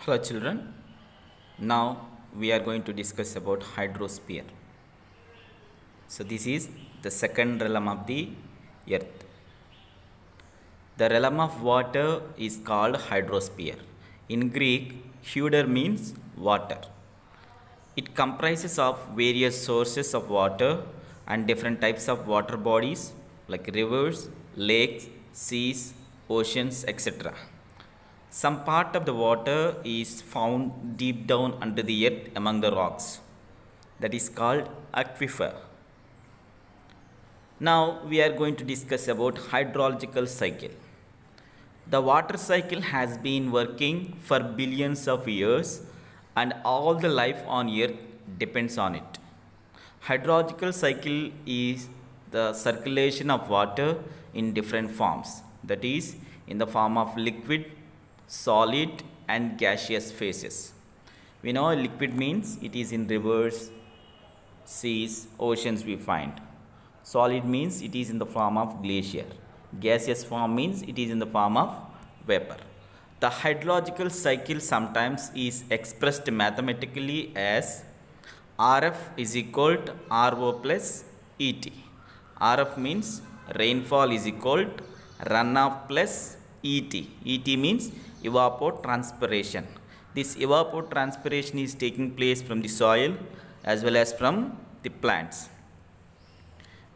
Hello children, now we are going to discuss about hydrosphere. So this is the second realm of the earth. The realm of water is called hydrosphere. In Greek, hydr means water. It comprises of various sources of water and different types of water bodies like rivers, lakes, seas, oceans, etc. Some part of the water is found deep down under the earth among the rocks. That is called aquifer. Now we are going to discuss about hydrological cycle. The water cycle has been working for billions of years and all the life on earth depends on it. Hydrological cycle is the circulation of water in different forms, that is in the form of liquid, solid and gaseous phases. We know liquid means it is in rivers, seas, oceans we find. Solid means it is in the form of glacier. Gaseous form means it is in the form of vapor. The hydrological cycle sometimes is expressed mathematically as RF is equal to RO plus ET. RF means rainfall is equal to runoff plus ET. ET means evapotranspiration. This evapotranspiration is taking place from the soil as well as from the plants.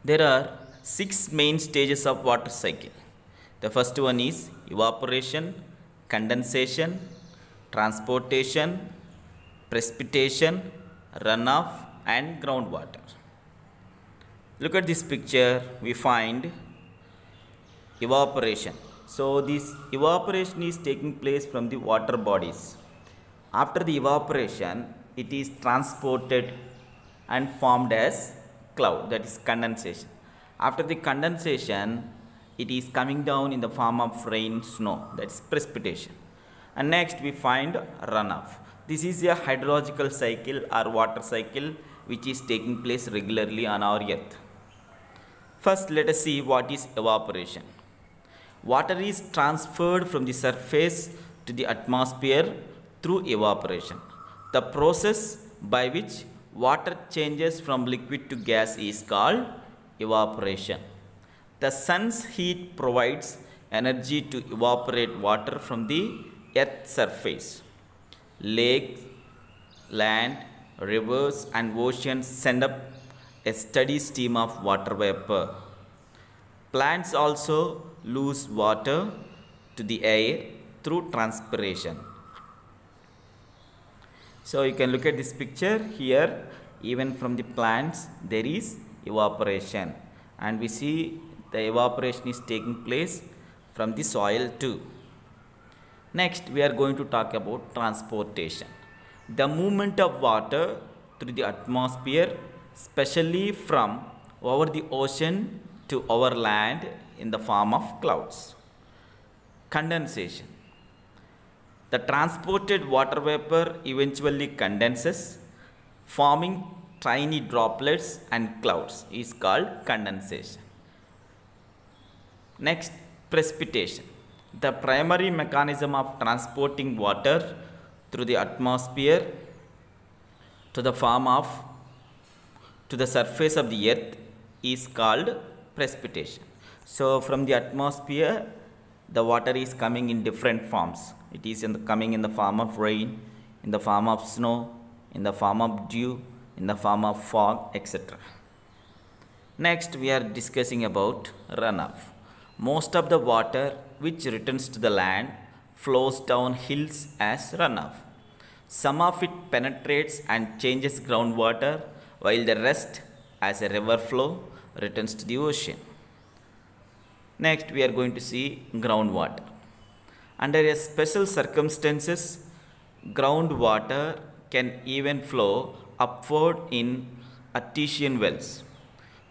There are 6 main stages of water cycle. The first one is evaporation, condensation, transportation, precipitation, runoff and groundwater. Look at this picture, we find evaporation. So this evaporation is taking place from the water bodies. After the evaporation, it is transported and formed as cloud, that is condensation. After the condensation, it is coming down in the form of rain, snow, that is precipitation. And next we find runoff. This is a hydrological cycle or water cycle which is taking place regularly on our earth. First, let us see what is evaporation. Water is transferred from the surface to the atmosphere through evaporation. The process by which water changes from liquid to gas is called evaporation. The sun's heat provides energy to evaporate water from the earth's surface. Lakes, land, rivers and oceans send up a steady stream of water vapor. Plants also lose water to the air through transpiration. So you can look at this picture here. Even from the plants there is evaporation, and we see the evaporation is taking place from the soil too. Next we are going to talk about transportation. The movement of water through the atmosphere, especially from over the ocean to our land in the form of clouds. Condensation. The transported water vapor eventually condenses, forming tiny droplets and clouds is called condensation. Next, precipitation. The primary mechanism of transporting water through the atmosphere to the surface of the earth is called precipitation. So from the atmosphere the water is coming in different forms. It is coming in the form of rain, in the form of snow, in the form of dew, in the form of fog, etc. Next we are discussing about runoff. Most of the water which returns to the land flows down hills as runoff. Some of it penetrates and changes groundwater, while the rest as a river flow returns to the ocean. Next we are going to see groundwater. Under a special circumstances, groundwater can even flow upward in artesian wells.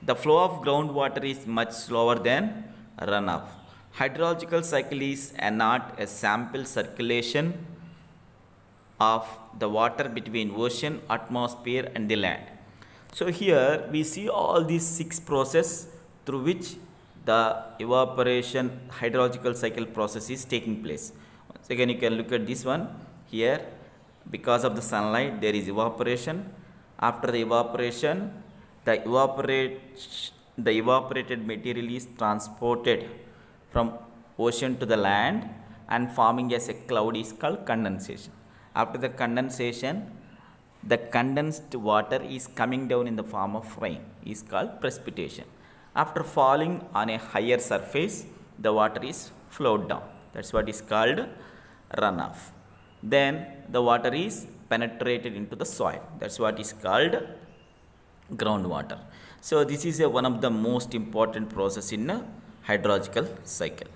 The flow of groundwater is much slower than runoff. Hydrological cycle is not a sample circulation of the water between ocean, atmosphere and the land. So here we see all these 6 processes through which the evaporation hydrological cycle process is taking place. Once again you can look at this one. Here, because of the sunlight, there is evaporation. After the evaporation, the evaporated material is transported from ocean to the land and forming as a cloud is called condensation. After the condensation, the condensed water is coming down in the form of rain is called precipitation. After falling on a higher surface, the water is flowed down. That's what is called runoff. Then the water is penetrated into the soil. That's what is called groundwater. So this is one of the most important process in a hydrological cycle.